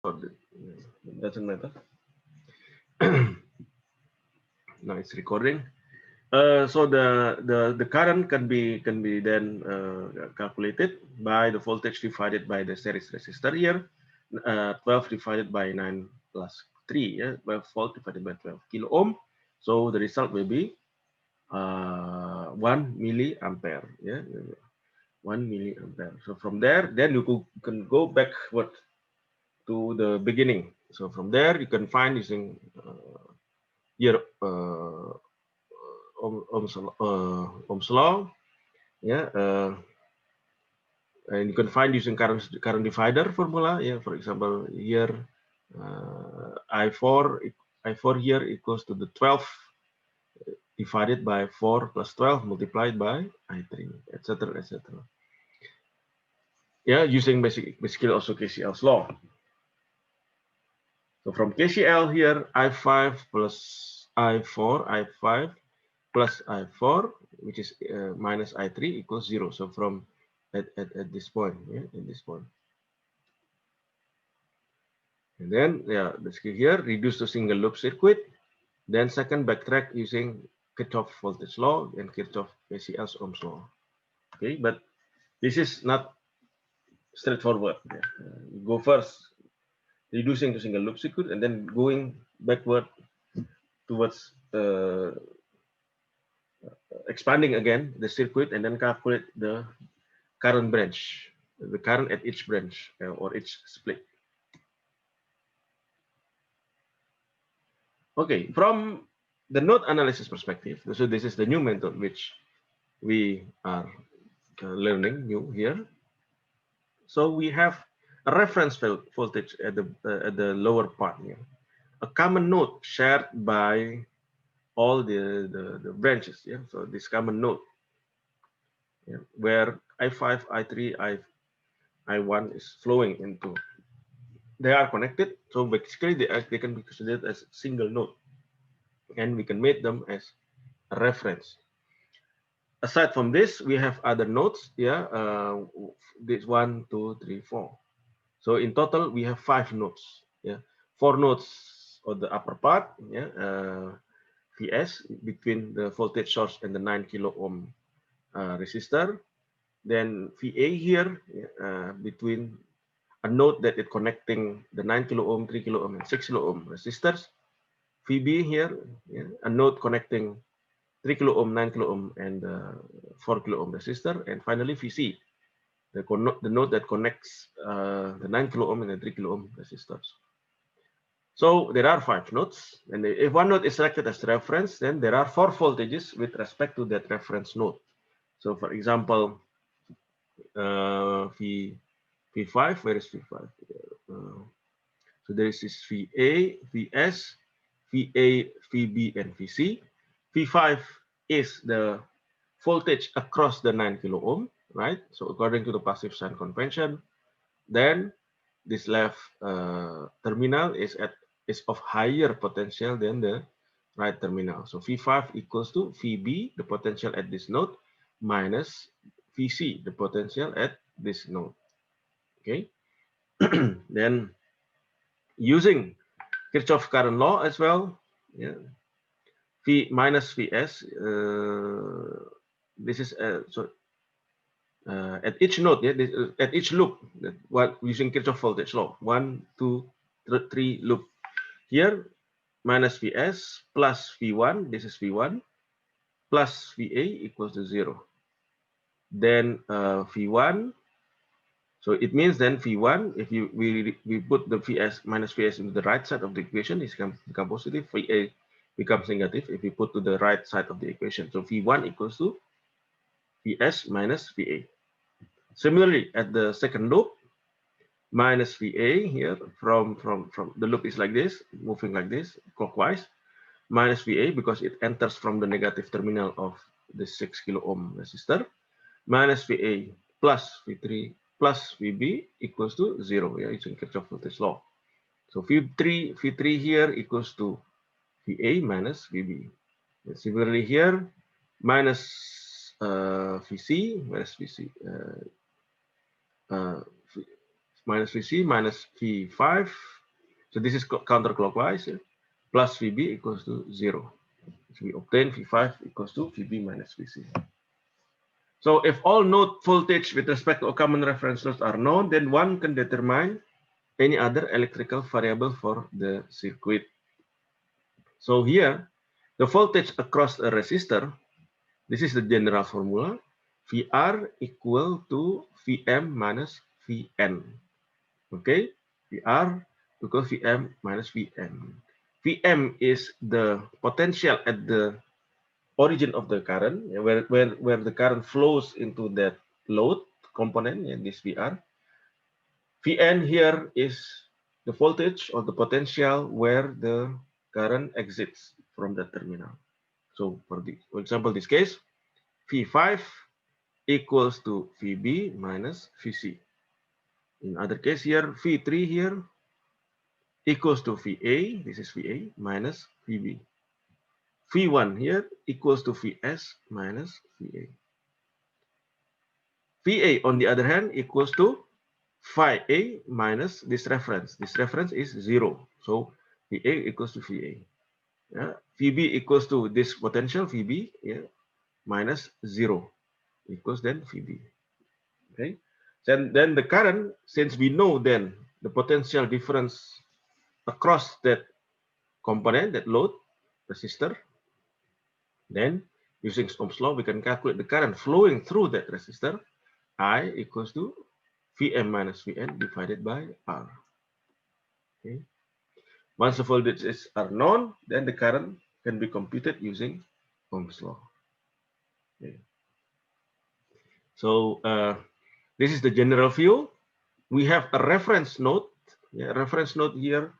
for the, doesn't matter. Now it's recording. So the current can be then calculated by the voltage divided by the series resistor here, 12 divided by 9 plus 3, 12 volt divided by 12 kilo ohm. So the result will be 1 milliampere, 1 milliampere. So from there, then you can go backward to the beginning. So from there, you can find using here Ohm's law, and you can find using current divider formula. For example, here I4 here equals to the 12 divided by 4 plus 12 multiplied by I3, etc., etc. Using basically also KCL's law. So from KCL here, I5 plus I4, I5 plus I4, which is minus I3 equals 0. So from at this point, at this point. And then, basically here, reduce to single loop circuit. Then second, backtrack using Kirchhoff voltage law and Kirchhoff KCL's Ohm's law. Okay, but this is not straightforward. You go first, reducing to single loop circuit, and then going backward towards expanding again the circuit, and then calculate the current branch, the current at each branch or each split. Okay, from the node analysis perspective, so this is the new method which we are learning new here. So we have a reference voltage at the lower part here, a common node shared by all the branches. So this common node, where I5, I3, I1 is flowing into. They are connected, so basically they can be considered as single node, and we can make them as a reference. Aside from this, we have other nodes. This 1, 2, 3, 4. So in total, we have 5 nodes. 4 nodes on the upper part. Vs between the voltage source and the 9 kilo ohm resistor. Then Va here between a node that is connecting the 9 kilo ohm, 3 kilo ohm, and 6 kilo ohm resistors. Vb here, a node connecting 3 kilo ohm, 9 kilo ohm, and 4 kilo ohm resistor. And finally, Vc, the node that connects the 9 kilo ohm and the 3 kilo ohm resistors. So there are 5 nodes, and if one node is selected as reference, then there are 4 voltages with respect to that reference node. So for example, V5, where is V5? So there is this VA, VS, VA, VB, and VC. V5 is the voltage across the 9 kilo ohm, right? So according to the passive sign convention, then this left terminal is of higher potential than the right terminal. So V5 equals to VB, the potential at this node, minus VC, the potential at this node. Okay. Then using Kirchhoff current law as well, V minus Vs. This is at each node, at each loop, using Kirchhoff voltage law, 1, 2, 3 loop. Here, minus Vs plus V1, this is V1, plus Va equals to 0. Then V1, so it means then V1, if we put the Vs minus Vs into the right side of the equation, it becomes positive. Va becomes negative if we put to the right side of the equation. So V1 equals to Vs minus Va. Similarly, at the second loop, minus Va here from the loop is like this, moving like this clockwise, minus Va because it enters from the negative terminal of the 6 kilo ohm resistor, minus Va plus V3 plus Vb equals to 0. Using Kirchhoff voltage law. So V3 here equals to Va minus Vb. And similarly here, minus Vc minus Vc minus Vc minus V5 So this is counterclockwise. Yeah? Plus VB equals to 0. So we obtain V5 equals to VB minus VC. So if all node voltage with respect to a common reference node are known, then one can determine any other electrical variable for the circuit. So here, the voltage across a resistor, this is the general formula, VR equal to Vm minus Vn. Okay, VR equals Vm minus Vn. Vm is the potential at the origin of the current, where the current flows into that load component in this VR. Vn here is the voltage or the potential where the current exits from the terminal. So for example, this case, V5 equals to VB minus VC. In other case here, V3 here equals to VA, this is VA, minus VB. V1 here equals to Vs minus VA. VA, on the other hand, equals to phi A minus this reference. This reference is 0. So VA equals to VA. Yeah. VB equals to this potential VB, yeah, minus 0 equals then VB. Okay. Then the current, since we know then the potential difference across that component, that load resistor, then using Ohm's law, we can calculate the current flowing through that resistor, I equals to Vm minus Vn divided by R. Okay. Once the voltages are known, then the current can be computed using Ohm's law. Okay. So this is the general view. We have a reference node. Yeah, reference node here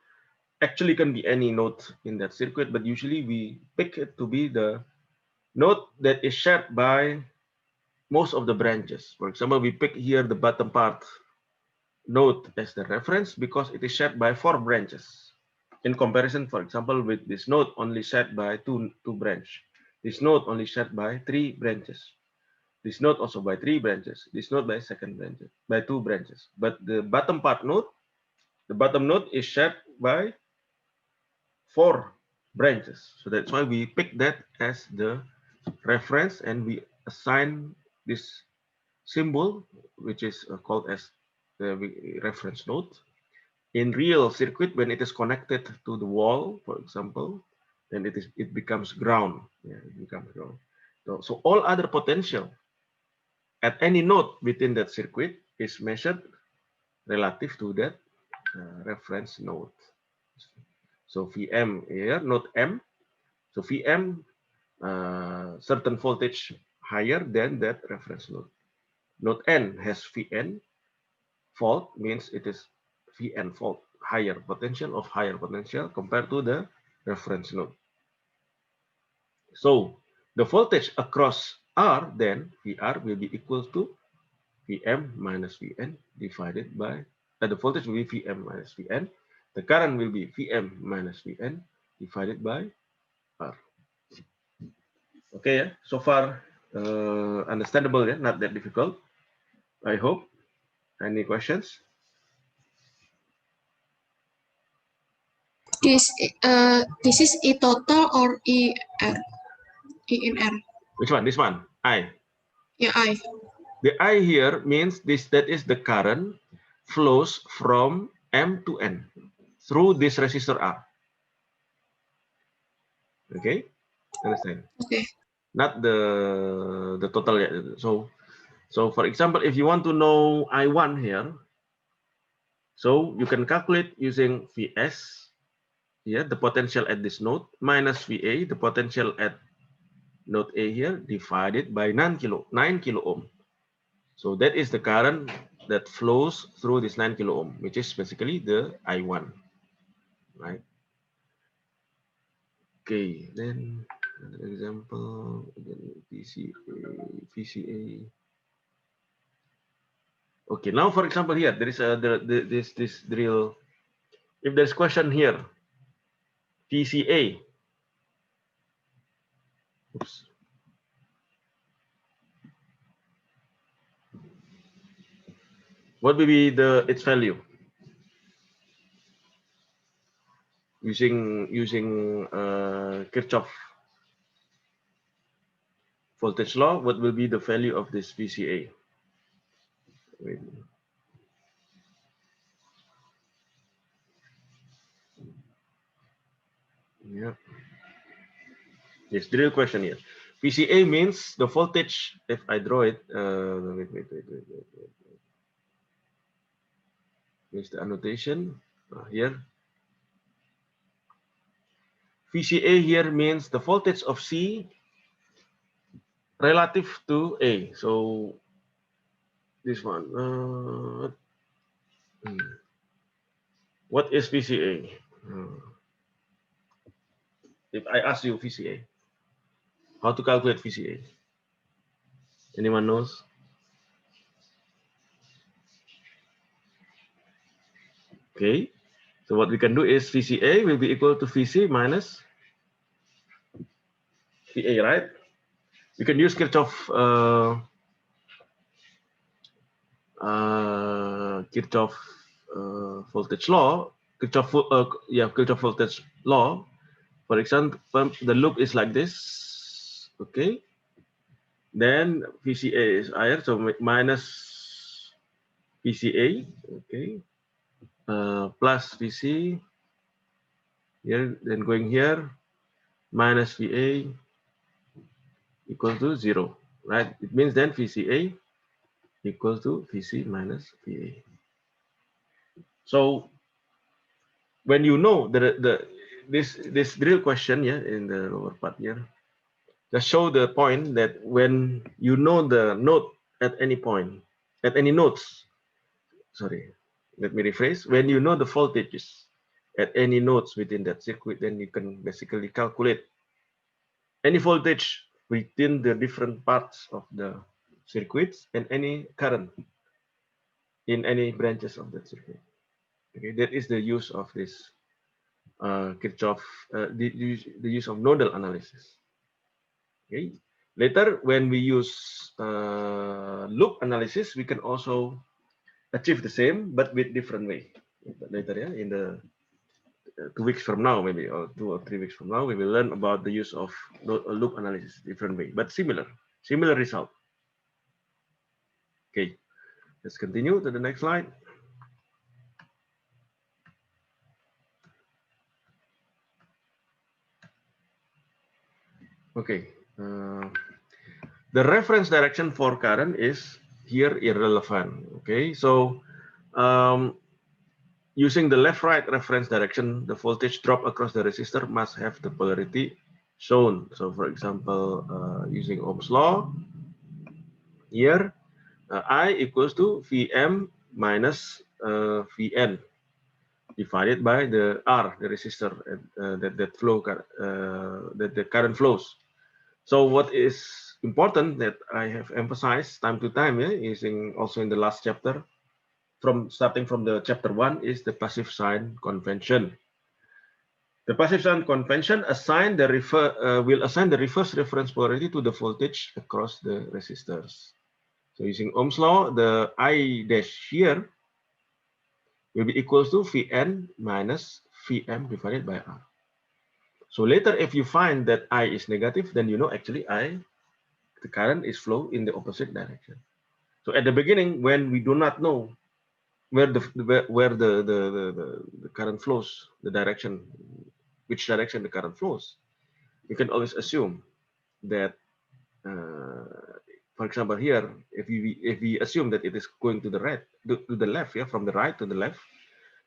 actually can be any node in that circuit, but usually we pick it to be the node that is shared by most of the branches. For example, we pick here the bottom part node as the reference because it is shared by 4 branches. In comparison, for example, with this node only shared by two branches. This node only shared by 3 branches. This node also by 3 branches. This node by second branch, by 2 branches. But the bottom part node, the bottom node is shared by 4 branches. So that's why we pick that as the reference and we assign this symbol, which is called as the reference node. In real circuit, when it is connected to the wall, for example, then it becomes ground. Yeah, it becomes ground. So all other potential at any node within that circuit is measured relative to that reference node. So Vm here, node M. So Vm, certain voltage higher than that reference node. Node N has Vn. Volt means it is Vn volt, higher potential compared to the reference node. So the voltage across R then VR will be equal to Vm minus Vn divided by the voltage will be Vm minus Vn. The current will be Vm minus Vn divided by R. Okay, yeah. So far understandable, yeah, not that difficult. I hope. Any questions? This is E total or ER? ENR? Which one? This one? I. Yeah, I. The I here means that is the current flows from M to N through this resistor R. Okay, understand? Okay. Not the total. So for example, if you want to know I1 here, so you can calculate using Vs, here the potential at this node, minus Va, the potential at node A here, divided by 9 kilo ohm. So that is the current that flows through this 9 kilo ohm, which is basically the I1, right? Okay, then another example, again, VCA. Okay, now for example here, there is this drill. If there's question here, VCA. Oops. What will be its value? using Kirchhoff voltage law, what will be the value of this VCA? Wait. Yeah. Yes, the real question here. VCA means the voltage. If I draw it, wait. Here's the annotation here. VCA here means the voltage of C relative to A. So this one. What is VCA? If I ask you VCA, how to calculate VCA? Anyone knows? Okay. So what we can do is VCA will be equal to VC minus VA, right? We can use Kirchhoff voltage law. Kirchhoff voltage law. For example, the loop is like this. Okay. Then VCA is higher, so minus VCA. Okay. Plus VC here, then going here, minus VA equal to 0, right? It means then VCA equals to VC minus VA. So when you know this drill question, yeah, in the lower part here, just show the point that when you know the node at any point, at any nodes, sorry, let me rephrase, when you know the voltages at any nodes within that circuit, then you can basically calculate any voltage within the different parts of the circuits and any current in any branches of that circuit. Okay, that is the use of this Kirchhoff, the use of nodal analysis. Okay. Later, when we use loop analysis, we can also achieve the same, but with different way. Later, yeah, in the 2 weeks from now, maybe, or 2 or 3 weeks from now, we will learn about the use of loop analysis, different way, but similar result. Okay, let's continue to the next slide. Okay, the reference direction for current is here irrelevant. Okay, so using the left-right reference direction, the voltage drop across the resistor must have the polarity shown. So for example, using Ohm's law, here I equals to Vm minus Vn divided by the R, the resistor that the current flows. So what is important that I have emphasized time to time, yeah, using also in the last chapter, starting from the chapter 1 is the passive sign convention. The passive sign convention will assign the reverse reference polarity to the voltage across the resistors. So using Ohm's law, the I dash here will be equals to Vn minus Vm divided by R. So later, if you find that I is negative, then you know actually the current is flow in the opposite direction. So at the beginning, when we do not know where the current flows, the direction, which direction the current flows, you can always assume that, for example, here, if we assume that it is going to the right, to the left, yeah, from the right to the left,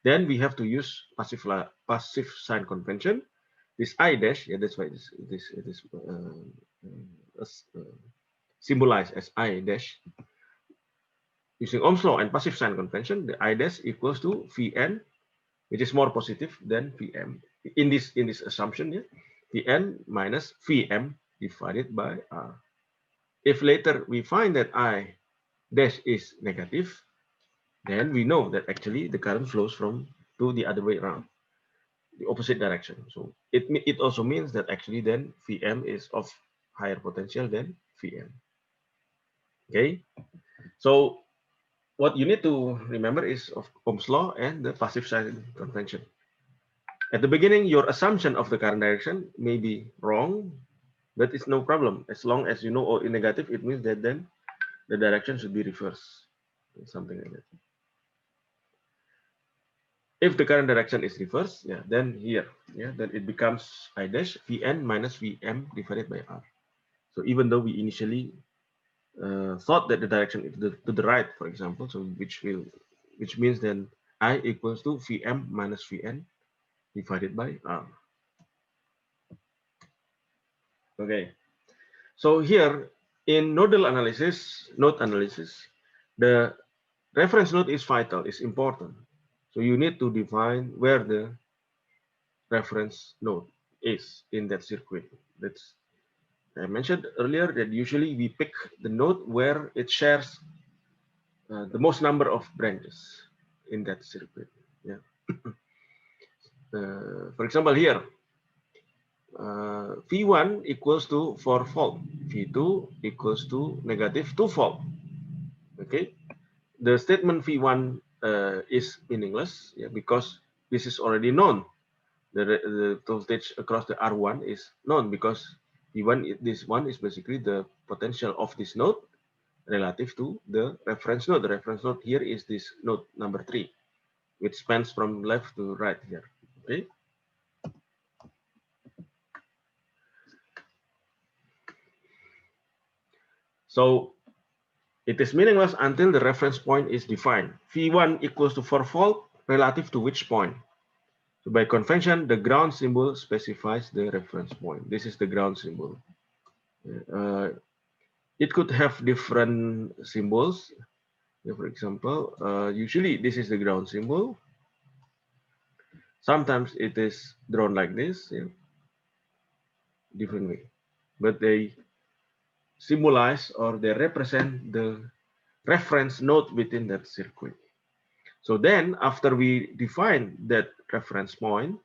then we have to use passive sign convention. This I dash, yeah, that's why it is symbolized as I dash. Using Ohm's law and passive sign convention, the I dash equals to Vn, which is more positive than Vm. In this assumption, yeah, Vn minus Vm divided by R. If later we find that I dash is negative, then we know that actually the current flows to the other way around, the opposite direction. So it also means that actually then Vm is of higher potential than Vn. Okay, so what you need to remember is of Ohm's law and the passive sign convention. At the beginning, your assumption of the current direction may be wrong, but it's no problem. As long as you know O is negative, it means that then the direction should be reversed, something like that. If the current direction is reversed, yeah, then here, yeah, then it becomes I dash Vn minus Vm divided by R. So even though we initially thought that the direction is to the right, for example, so which means then I equals to Vm minus Vn divided by R. Okay, so here in node analysis, the reference node is vital, is important. So you need to define where the reference node is in that circuit. That's I mentioned earlier that usually we pick the node where it shares the most number of branches in that circuit. Yeah. For example, here V1 equals to 4 volt, V2 equals to negative 2 volt. Okay, the statement V1 is meaningless, yeah, because this is already known. The voltage across the R1 is known because V1, this one is basically the potential of this node relative to the reference node. The reference node here is this node number 3, which spans from left to right here. Okay. So it is meaningless until the reference point is defined. V1 equals to 4 volt relative to which point? So by convention, the ground symbol specifies the reference point. This is the ground symbol. It could have different symbols. For example, usually this is the ground symbol. Sometimes it is drawn like this, yeah, different way, but they symbolize or they represent the reference node within that circuit. So then after we define that reference point,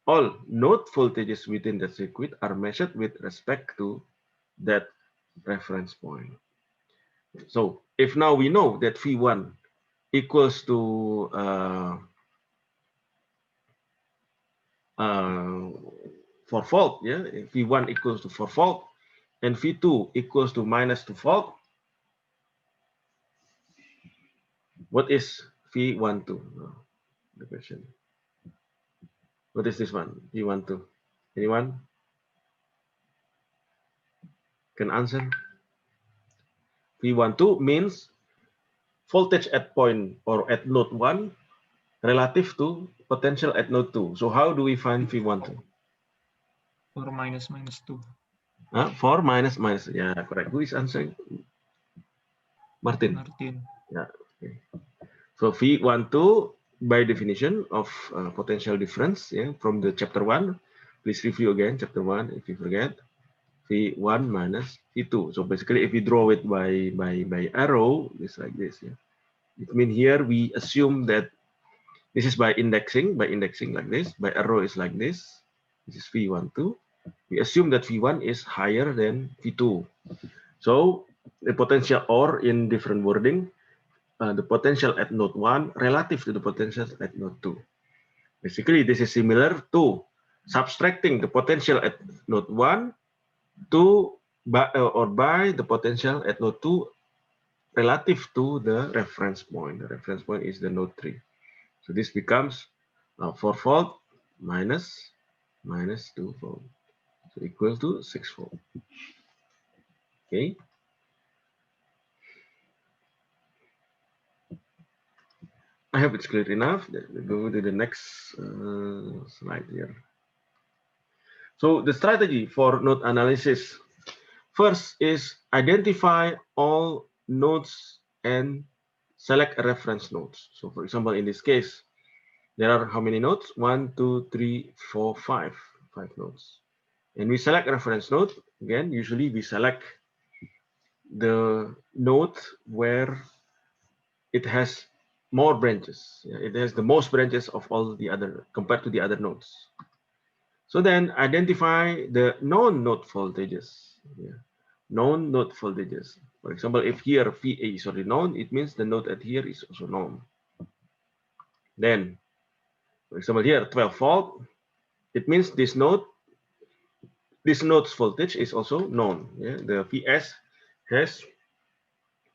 all node voltages within the circuit are measured with respect to that reference point. So if now we know that V1 equals to 4 volt, yeah, V1 equals to 4 volt, and V2 equals to minus 2 volt. What is V12? The question. What is this one? V12. Anyone can answer? V12 means voltage at point or at node 1 relative to potential at node 2. So how do we find V12? 4 minus minus 2. 4 minus minus. Yeah, correct. Who is answering? Martin. Martin. Yeah. Okay. So V12 by definition of potential difference, yeah, from the chapter 1. Please review again chapter 1 if you forget. V1 minus V2. So basically, if we draw it by arrow, it's like this. Yeah. It means here we assume that this is by indexing like this. By arrow is like this. This is V12. We assume that V1 is higher than V2. So the potential, or in different wording, the potential at node 1 relative to the potential at node 2. Basically, this is similar to subtracting the potential at node 1 to by the potential at node 2 relative to the reference point. The reference point is the node 3. So this becomes 4 volt minus 2 volt. So equal to 6 volt. Okay. I hope it's clear enough. We'll go to the next slide here. So the strategy for node analysis. First is identify all nodes and select a reference nodes. So for example, in this case, there are how many nodes? 1, 2, 3, 4, 5. 5 nodes. And we select a reference node. Again, usually we select the node where it has more branches. It has the most branches of all the other compared to the other nodes. So then identify the known node voltages. Known node voltages. For example, if here VA is already known, it means the node at here is also known. Then, for example, here 12 volt. it means this node's voltage is also known. Yeah? The Vs has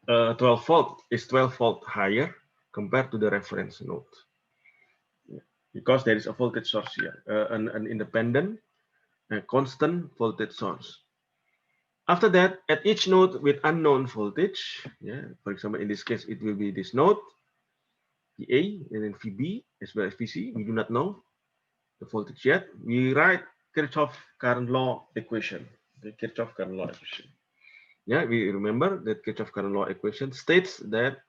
12 volt is 12 volt higher compared to the reference node. Yeah. Because there is a voltage source here, an independent constant voltage source. After that, at each node with unknown voltage, yeah, for example, in this case, it will be this node, VA, and then VB, as well as VC. We do not know the voltage yet. We write Kirchhoff current law equation. The Kirchhoff current law equation. Yeah, we remember that Kirchhoff current law equation states that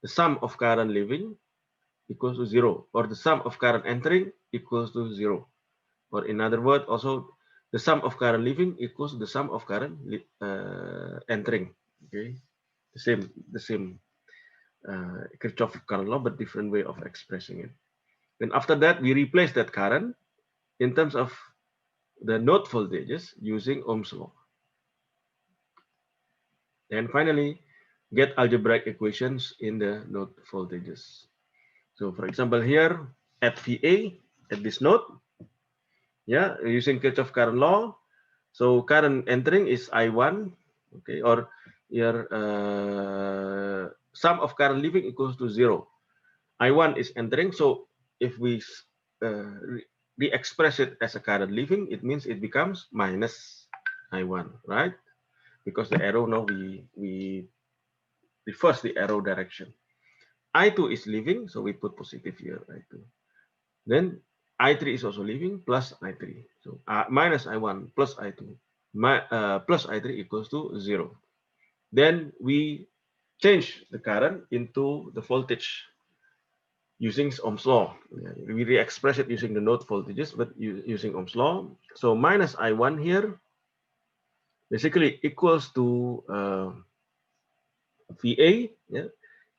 the sum of current leaving equals to 0, or the sum of current entering equals to 0. Or in other words, also the sum of current leaving equals to the sum of current entering. Okay, the same Kirchhoff current law, but different way of expressing it. Then after that, we replace that current in terms of the node voltages using Ohm's law. And finally, get algebraic equations in the node voltages. So for example, here at VA, at this node, yeah, using Kirchhoff current law. So current entering is I1, okay, or your sum of current leaving equals to 0. I1 is entering, so if we re-express it as a current leaving, it means it becomes minus I1, right? Because the arrow now we reverse the arrow direction. I2 is leaving, so we put positive here, I2. Then I3 is also leaving, plus I3. So minus I1 plus I2 plus I3 equals to 0. Then we change the current into the voltage using Ohm's law. We re-express it using the node voltages, but using Ohm's law. So minus I1 here basically equals to VA, yeah,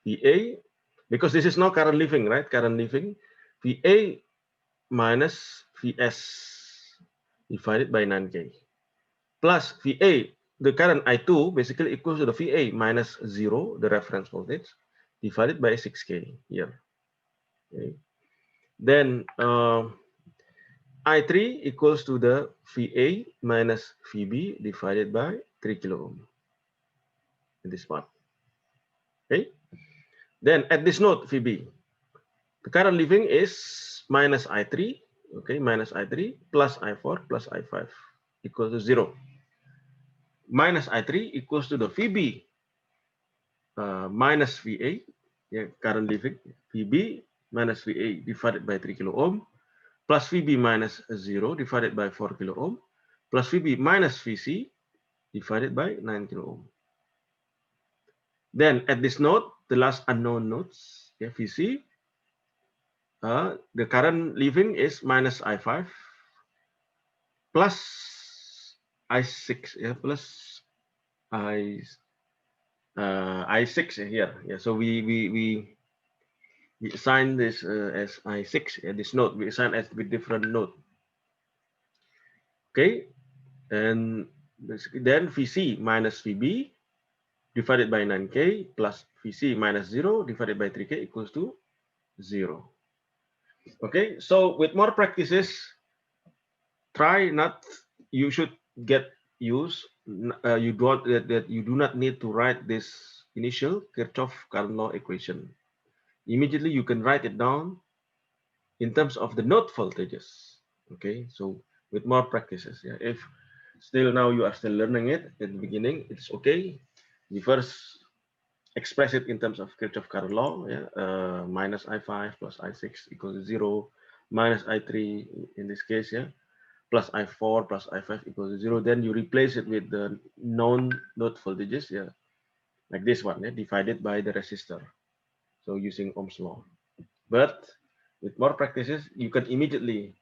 VA, because this is now current leaving, right? Current leaving, VA minus Vs divided by 9K plus VA, the current I2 basically equals to the VA minus 0, the reference voltage, divided by 6K here. Okay. Then I3 equals to the VA minus VB divided by 3 kilo ohm in this part. Okay. Then at this node VB, the current leaving is minus I3, okay, minus I3 plus I4 plus I5 equals to 0. Minus I3 equals to the VB minus VA, yeah, current leaving, VB minus VA divided by 3 kilo ohm, plus VB minus 0 divided by 4 kilo ohm, plus VB minus VC divided by 9 kilo ohm. Then at this node, the last unknown nodes, yeah, VC, the current leaving is minus I5 plus I6, yeah, plus I6 here. Yeah, so we assign this as I6, this node, we assign as with different node. Okay, and then VC minus VB divided by 9K plus VC minus 0 divided by 3K equals to 0. Okay, so with more practices, you should get used, you do not need to write this initial Kirchhoff current law equation. Immediately you can write it down in terms of the node voltages. Okay, so with more practices, yeah. If still now you are still learning it at the beginning, it's okay. You first express it in terms of Kirchhoff current law, yeah, minus I5 plus I6 equals to 0, minus I3 in this case, yeah, plus I4 plus I5 equals to 0. Then you replace it with the known node voltages, yeah, like this one, yeah, divided by the resistor. So using Ohm's law. But with more practices, you can immediately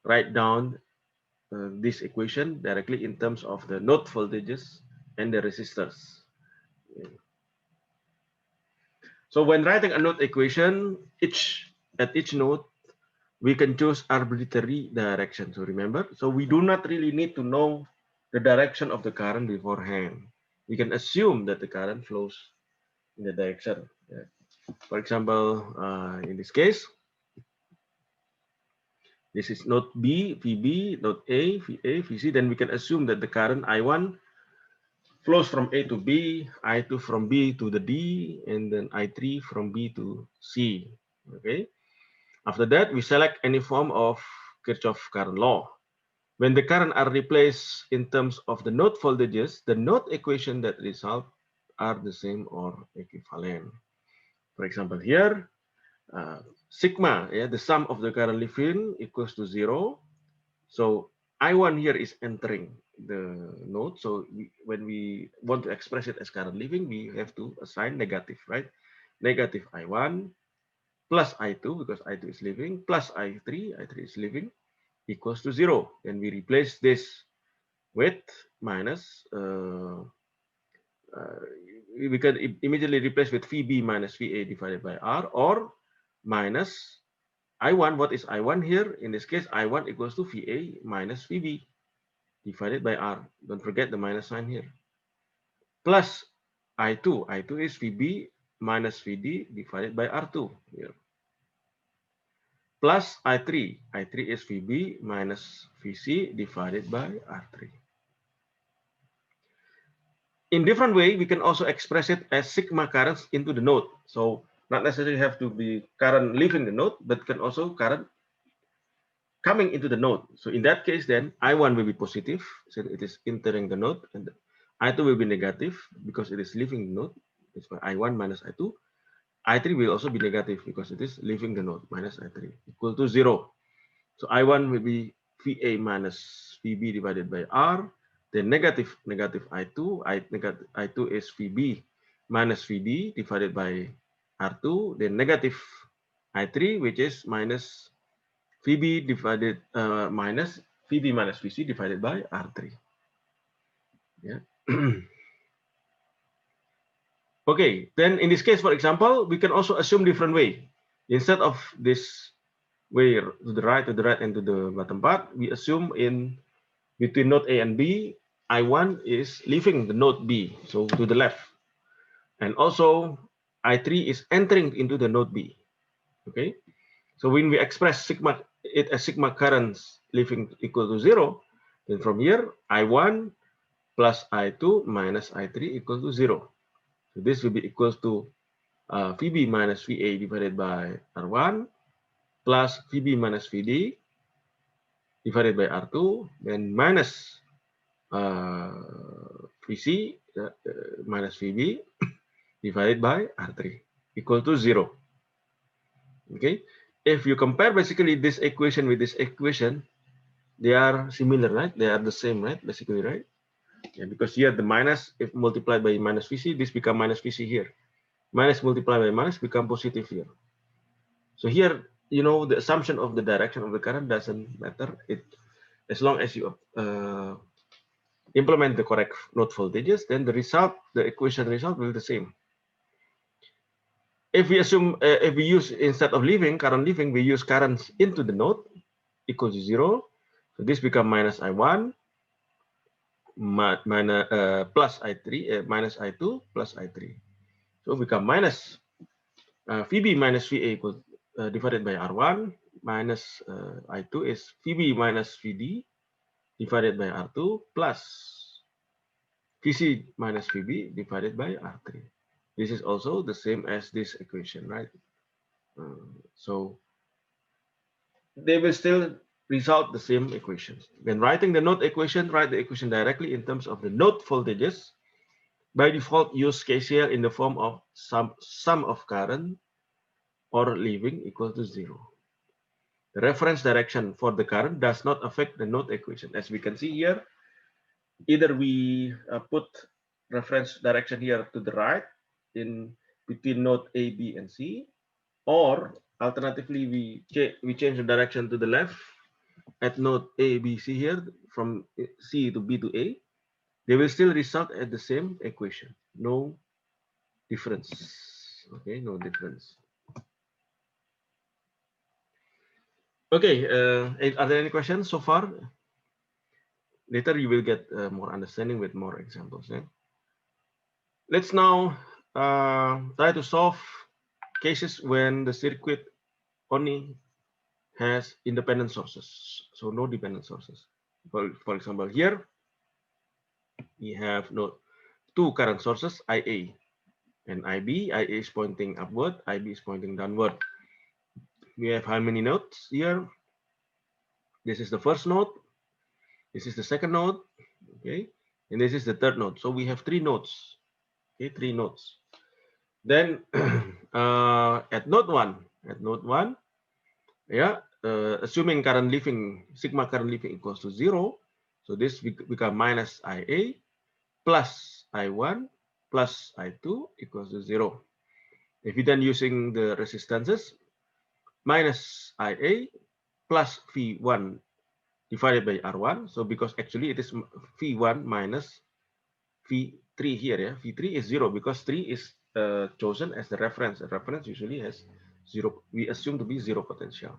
write down this equation directly in terms of the node voltages and the resistors. So when writing a node equation, at each node, we can choose arbitrary direction. So remember, so we do not really need to know the direction of the current beforehand. We can assume that the current flows in the direction. Yeah. For example, in this case, This is node B, VB, node A, VA, VC. Then we can assume that the current I1 flows from A to B, I2 from B to the D, and then I3 from B to C. Okay. After that, we select any form of Kirchhoff current law. When the current are replaced in terms of the node voltages, the node equation that result are the same or equivalent. For example, here, sigma, the sum of the current leaving equals to 0. So I1 here is entering the node. So when we want to express it as current leaving, we have to assign negative, right? Negative I1 plus I2, because I2 is leaving, plus I3 is leaving, equals to 0. Then we replace this with minus, we can immediately replace with VB minus VA divided by R, or minus I1. What is I1 here? In this case, I1 equals to VA minus VB divided by R. Don't forget the minus sign here. Plus I2. I2 is VB minus VD divided by R2 here. Plus I3. I3 is VB minus VC divided by R3. In different way, we can also express it as sigma currents into the node. So not necessarily have to be current leaving the node, but can also current coming into the node. So in that case, then I1 will be positive, since it is entering the node, and I2 will be negative because it is leaving the node. It's by I1 minus I2. I3 will also be negative because it is leaving the node, minus I3, equal to 0. So I1 will be VA minus VB divided by R. Then negative I2. I2 is VB minus VD divided by R2. Then negative I3, which is minus VB divided minus VB minus VC divided by R3. Yeah. Okay, then in this case, for example, we can also assume different way. Instead of this way to the right, and to the bottom part, we assume in between node A and B, I1 is leaving the node B, so to the left. And also I3 is entering into the node B. Okay, so when we express it as sigma currents leaving equal to 0, then from here I1 plus I2 minus I3 equal to 0. So this will be equals to VB minus VA divided by R1 plus VB minus VD divided by R2, then minus VC minus VB divided by R3 equal to 0. Okay, if you compare basically this equation with this equation, they are similar, right? They are the same, right? Basically, right? Yeah, because here the minus, if multiplied by minus VC, this become minus VC here. Minus multiplied by minus become positive here. So here, you know, the assumption of the direction of the current doesn't matter. As long as you implement the correct node voltages, then the result, the equation result will be the same. If we assume, if we use, instead of leaving, current leaving, we use currents into the node equals to 0. So this become minus I1 minus plus I3 minus I2 plus I3. So become minus VB minus VA equals divided by R1 minus I2 is VB minus VD divided by R2 plus VC minus VB divided by R3. This is also the same as this equation, right? So they will still result the same equations. When writing the node equation, write the equation directly in terms of the node voltages. By default, use KCL in the form of sum of current or leaving equal to 0. The reference direction for the current does not affect the node equation. As we can see here, either we put reference direction here to the right in between node A, B, and C, or alternatively we change the direction to the left at node A, B, C here from C to B to A. They will still result at the same equation. No difference. Okay, no difference. Okay, are there any questions so far? Later you will get more understanding with more examples. Yeah? Let's now try to solve cases when the circuit only has independent sources, so no dependent sources. For example, here we have two current sources, IA and IB. IA is pointing upward, IB is pointing downward. We have how many nodes here? This is the first node, this is the second node, okay, and this is the third node. So we have three nodes, okay, three nodes. Then at node one, yeah, assuming current leaving, sigma current leaving equals to 0, so this become minus IA plus I1 plus I2 equals to 0. If you then using the resistances, minus IA plus V1 divided by R1. So because actually it is V1 minus V3 here, yeah. V3 is 0 because 3 is chosen as the reference. The reference usually has 0. We assume to be 0 potential.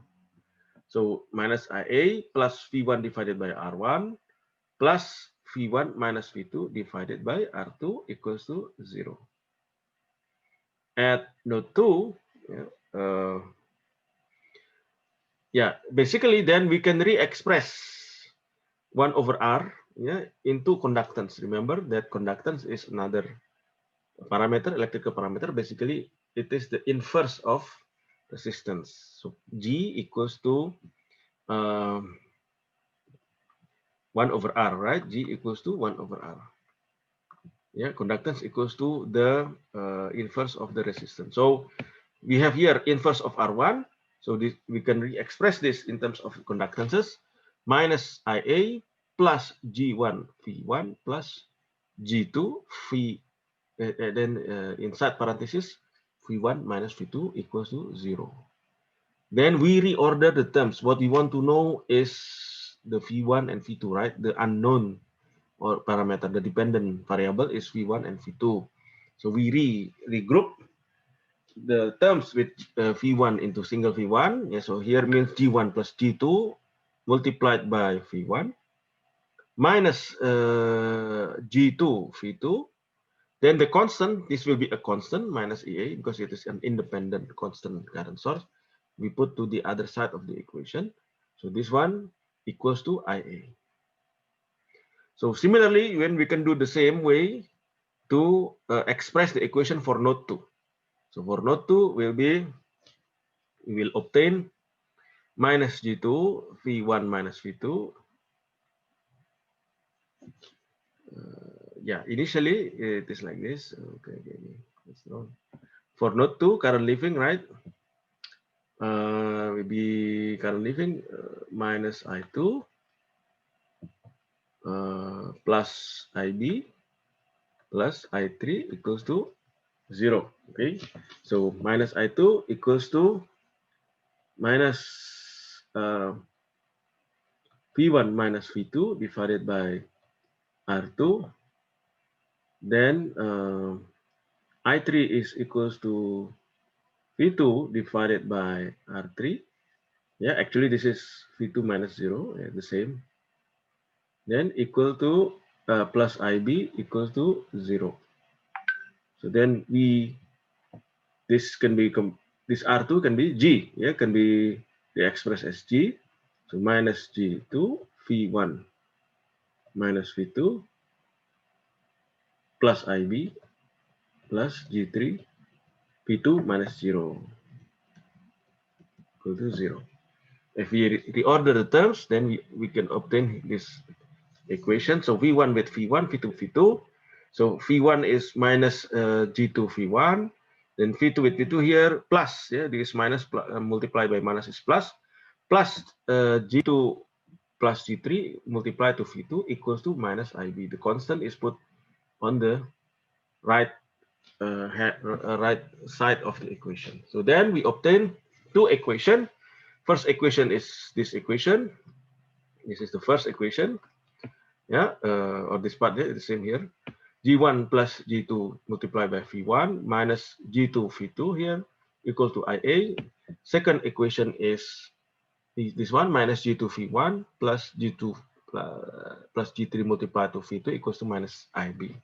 So minus IA plus V1 divided by R1 plus V1 minus V2 divided by R2 equals to 0. At node 2, basically then we can re-express 1 over R, into conductance. Remember that conductance is another parameter, electrical parameter. Basically, it is the inverse of resistance. So G equals to 1 over R, right? G equals to 1 over R. Yeah, conductance equals to the inverse of the resistance. So we have here inverse of R1. So this, we can re-express this in terms of conductances, minus IA plus G1 V1 plus G2 V, then inside parenthesis V1 minus V2 equals to 0. Then we reorder the terms. What we want to know is the V1 and V2, right? The unknown or parameter, the dependent variable is V1 and V2. So we regroup the terms with V1 into single V1. Yeah, so here means G1 plus G2 multiplied by V1 minus G2 V2. Then the constant, this will be a constant minus EA because it is an independent constant current source. We put to the other side of the equation. So this one equals to IA. So similarly, when we can do the same way to express the equation for node 2. So for node 2 we will obtain minus G2 V1 minus V2. Initially it is like this. Okay, that's wrong. For node 2, current leaving, right? Will be current leaving minus I2 plus IB plus I3 equals to 0. Okay, so minus I2 equals to minus V1 minus V2 divided by R2. Then I3 is equals to V2 divided by R3. Yeah, actually this is V2 minus 0, the same. Then equal to plus IB equals to 0. So then this can be, this R2 can be G, can be expressed as G. So minus G2 V1 minus V2 plus IB plus G3 V2 minus 0 equal to 0. If we reorder the terms, then we can obtain this equation. So V1 with V1, V2 V2. So V1 is minus G2 V1, then V2 with V2 here plus, this minus multiplied by minus is plus G2 plus G3 multiplied to V2 equals to minus IB. The constant is put on the right side of the equation. So then we obtain two equations. First equation is this equation. This is the first equation. Or this part is the same here. G1 plus G2 multiplied by V1 minus G2 V2 here equal to IA. Second equation is this one minus G2 V1 plus G2 plus G3 multiplied to V2 equals to minus IB.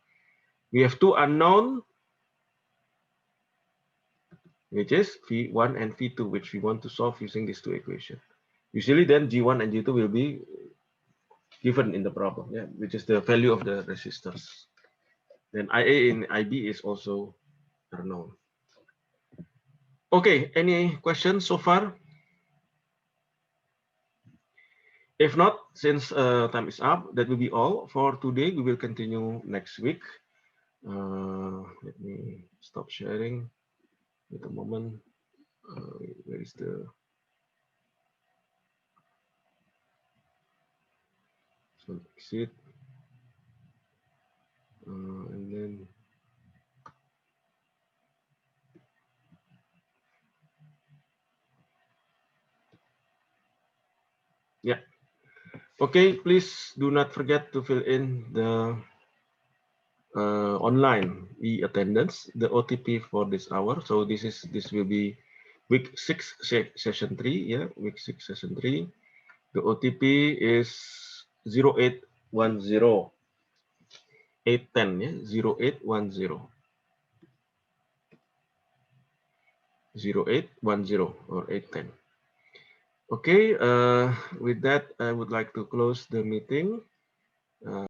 We have two unknown, which is V1 and V2, which we want to solve using these two equations. Usually then G1 and G2 will be given in the problem, yeah, which is the value of the resistors. Then IA in IB is also unknown. Okay, any questions so far? If not, since time is up, that will be all for today. We will continue next week. Let me stop sharing at the moment. Where is the so exit? And then yeah. Okay, please do not forget to fill in the online e-attendance, the OTP for this hour. So this will be week 6 session 3. Yeah, week 6 session 3. The OTP is 0810 810. Yeah, 0810 0810 or 810. Okay, with that I would like to close the meeting.